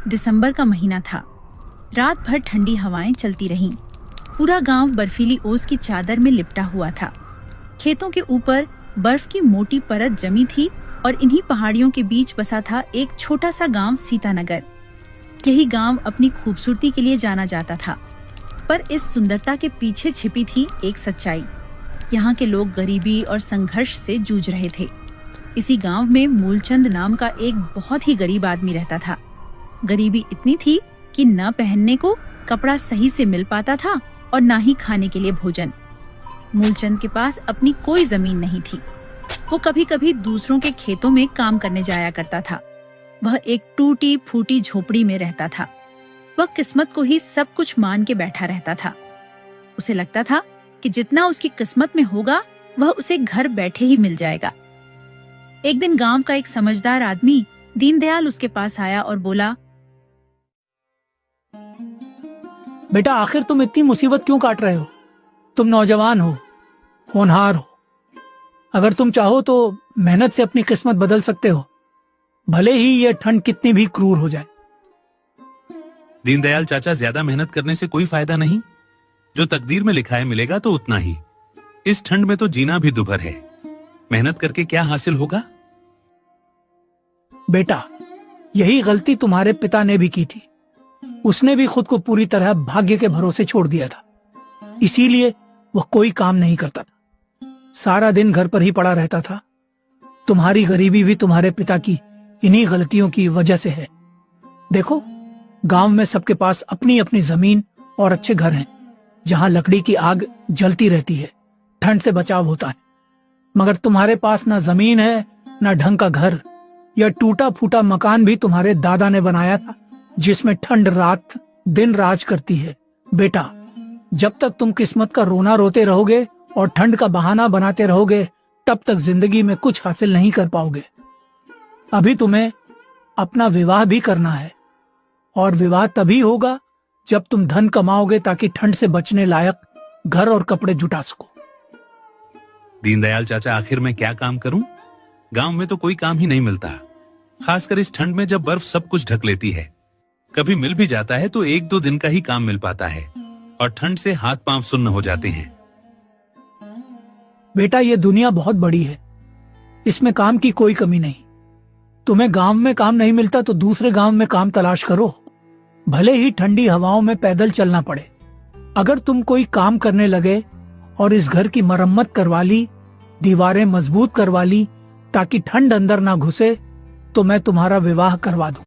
दिसंबर का महीना था। रात भर ठंडी हवाएं चलती रहीं। पूरा गांव बर्फीली ओस की चादर में लिपटा हुआ था। खेतों के ऊपर बर्फ की मोटी परत जमी थी और इन्हीं पहाड़ियों के बीच बसा था एक छोटा सा गांव सीतानगर। यही गांव अपनी खूबसूरती के लिए जाना जाता था, पर इस सुंदरता के पीछे छिपी थी एक सच्चाई। यहाँ के लोग गरीबी और संघर्ष से जूझ रहे थे। इसी गांव में मूलचंद नाम का एक बहुत ही गरीब आदमी रहता था। गरीबी इतनी थी कि न पहनने को कपड़ा सही से मिल पाता था और न ही खाने के लिए भोजन। मूलचंद के पास अपनी कोई जमीन नहीं थी। वो कभी कभी दूसरों के खेतों में काम करने जाया करता था। वह एक टूटी फूटी झोपड़ी में रहता था। वह किस्मत को ही सब कुछ मान के बैठा रहता था। उसे लगता था कि जितना उसकी किस्मत में होगा वह उसे घर बैठे ही मिल जाएगा। एक दिन गांव का एक समझदार आदमी दीनदयाल उसके पास आया और बोला, बेटा, आखिर तुम इतनी मुसीबत क्यों काट रहे हो? तुम नौजवान हो, होनहार हो। अगर तुम चाहो तो मेहनत से अपनी किस्मत बदल सकते हो, भले ही यह ठंड कितनी भी क्रूर हो जाए। दीनदयाल चाचा, ज्यादा मेहनत करने से कोई फायदा नहीं। जो तकदीर में लिखा है मिलेगा तो उतना ही। इस ठंड में तो जीना भी दुभर है। मेहनत करके क्या हासिल होगा? बेटा, यही गलती तुम्हारे पिता ने भी की थी। उसने भी खुद को पूरी तरह भाग्य के भरोसे छोड़ दिया था। इसीलिए वह कोई काम नहीं करता था, सारा दिन घर पर ही पड़ा रहता था। तुम्हारी गरीबी भी तुम्हारे पिता की इन्हीं गलतियों की वजह से है। देखो, गांव में सबके पास अपनी अपनी जमीन और अच्छे घर हैं, जहां लकड़ी की आग जलती रहती है, ठंड से बचाव होता है। मगर तुम्हारे पास ना जमीन है, ना ढंग का घर। यह टूटा फूटा मकान भी तुम्हारे दादा ने बनाया था, जिसमें ठंड रात दिन राज करती है। बेटा, जब तक तुम किस्मत का रोना रोते रहोगे और ठंड का बहाना बनाते रहोगे, तब तक जिंदगी में कुछ हासिल नहीं कर पाओगे। अभी तुम्हें अपना विवाह भी करना है, और विवाह तभी होगा जब तुम धन कमाओगे, ताकि ठंड से बचने लायक घर और कपड़े जुटा सको। दीनदयाल चाचा, आखिर मैं क्या काम करूं? गांव में तो कोई काम ही नहीं मिलता, खासकर इस ठंड में जब बर्फ सब कुछ ढक लेती है। कभी मिल भी जाता है तो 1-2 दिन का ही काम मिल पाता है, और ठंड से हाथ पांव सुन्न हो जाते हैं। बेटा, ये दुनिया बहुत बड़ी है, इसमें काम की कोई कमी नहीं। तुम्हें गांव में काम नहीं मिलता तो दूसरे गांव में काम तलाश करो, भले ही ठंडी हवाओं में पैदल चलना पड़े। अगर तुम कोई काम करने लगे और इस घर की मरम्मत करवा ली, दीवारें मजबूत करवा ली ताकि ठंड अंदर ना घुसे, तो मैं तुम्हारा विवाह करवा दूं।